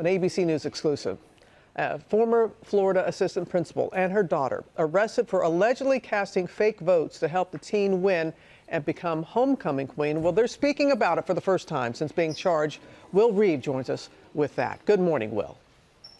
An ABC News exclusive. Former Florida assistant principal and her daughter arrested for allegedly casting fake votes to help the teen win and become homecoming queen. Well, they're speaking about it for the first time since being charged. Will Reeve joins us with that. Good morning, Will.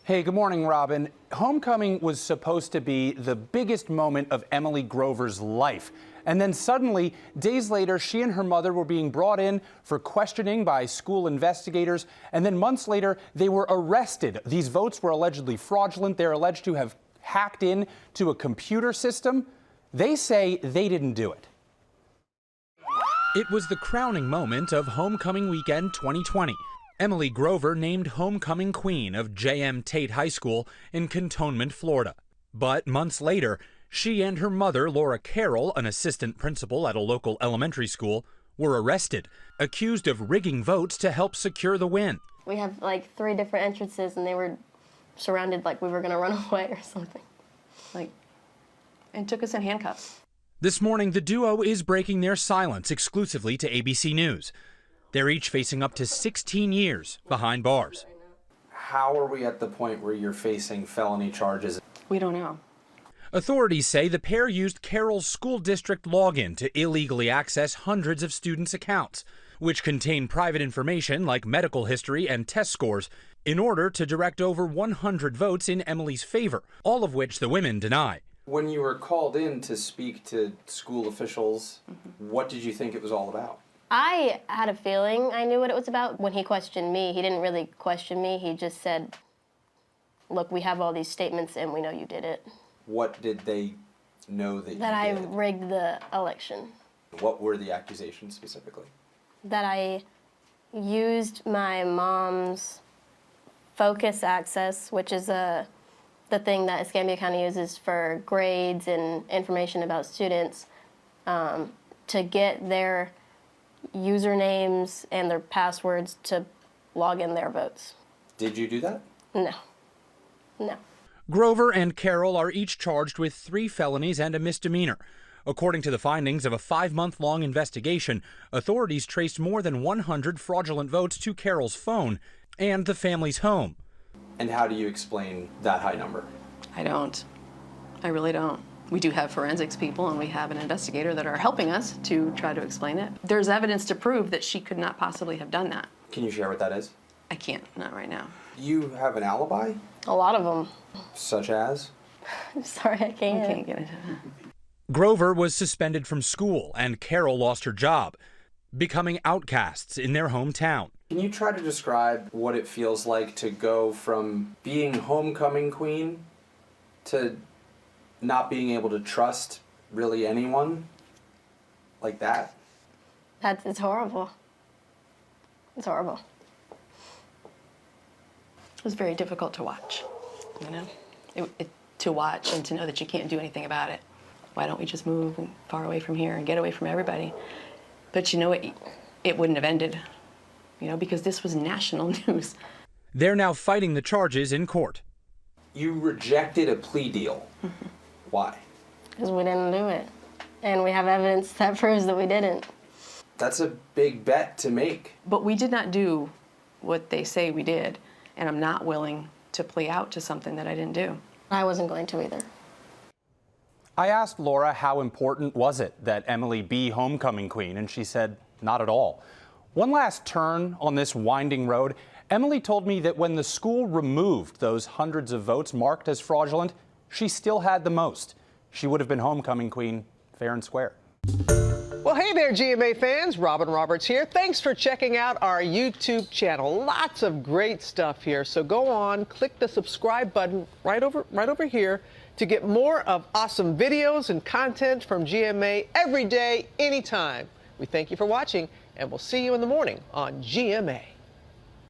Hey, good morning, Robin. Homecoming was supposed to be the biggest moment of Emily Grover's life. And then suddenly, days later, she and her mother were being brought in for questioning by school investigators. And then months later, they were arrested. These votes were allegedly fraudulent. They're alleged to have hacked in to a computer system. They say they didn't do it. It was the crowning moment of Homecoming Weekend 2020. Emily Grover named homecoming queen of Tate High School in Cantonment, Florida. But months later, she and her mother, Laura Carroll, an assistant principal at a local elementary school, were arrested, accused of rigging votes to help secure the win. We have like 3 different entrances and they were surrounded like we were going to run away or something. And took us in handcuffs. This morning, the duo is breaking their silence exclusively to ABC News. They're each facing up to 16 years behind bars. How are we at the point where you're facing felony charges? We don't know. Authorities say the pair used Carroll's school district login to illegally access hundreds of students' accounts, which contain private information like medical history and test scores, in order to direct over 100 votes in Emily's favor, all of which the women deny. When you were called in to speak to school officials, what did you think it was all about? I had a feeling I knew what it was about. When he questioned me, he didn't really question me. He just said, look, we have all these statements and we know you did it. What did they know that you did? That I rigged the election. What were the accusations specifically? That I used my mom's Focus Access, which is the thing that Escambia County uses for grades and information about students, to get their usernames and their passwords to log in their votes. Did you do that? No. No. Grover and Carroll are each charged with 3 felonies and a misdemeanor. According to the findings of a 5-month-long investigation, authorities traced more than 100 fraudulent votes to Carroll's phone and the family's home. And how do you explain that high number? I don't. I really don't. We do have forensics people and we have an investigator that are helping us to try to explain it. There's evidence to prove that she could not possibly have done that. Can you share what that is? I can't, not right now. You have an alibi? A lot of them. Such as? I'm sorry, I can't. I can't get into that. Grover was suspended from school and Carroll lost her job, becoming outcasts in their hometown. Can you try to describe what it feels like to go from being homecoming queen to not being able to trust really anyone like that? It's horrible. It's horrible. It was very difficult to watch, you know? To watch and to know that you can't do anything about it. Why don't we just move far away from here and get away from everybody? But you know, it wouldn't have ended, you know, because this was national news. They're now fighting the charges in court. You rejected a plea deal. Why? Because we didn't do it. And we have evidence that proves that we didn't. That's a big bet to make. But we did not do what they say we did, and I'm not willing to plea out to something that I didn't do. I wasn't going to either. I asked Laura how important was it that Emily be homecoming queen, and she said not at all. One last turn on this winding road, Emily told me that when the school removed those hundreds of votes marked as fraudulent, she still had the most. She would have been homecoming queen fair and square. Well, hey there, GMA fans. Robin Roberts here. Thanks for checking out our YouTube channel. Lots of great stuff here. So go on, click the subscribe button right over here to get more of awesome videos and content from GMA every day, anytime. We thank you for watching, and we'll see you in the morning on GMA.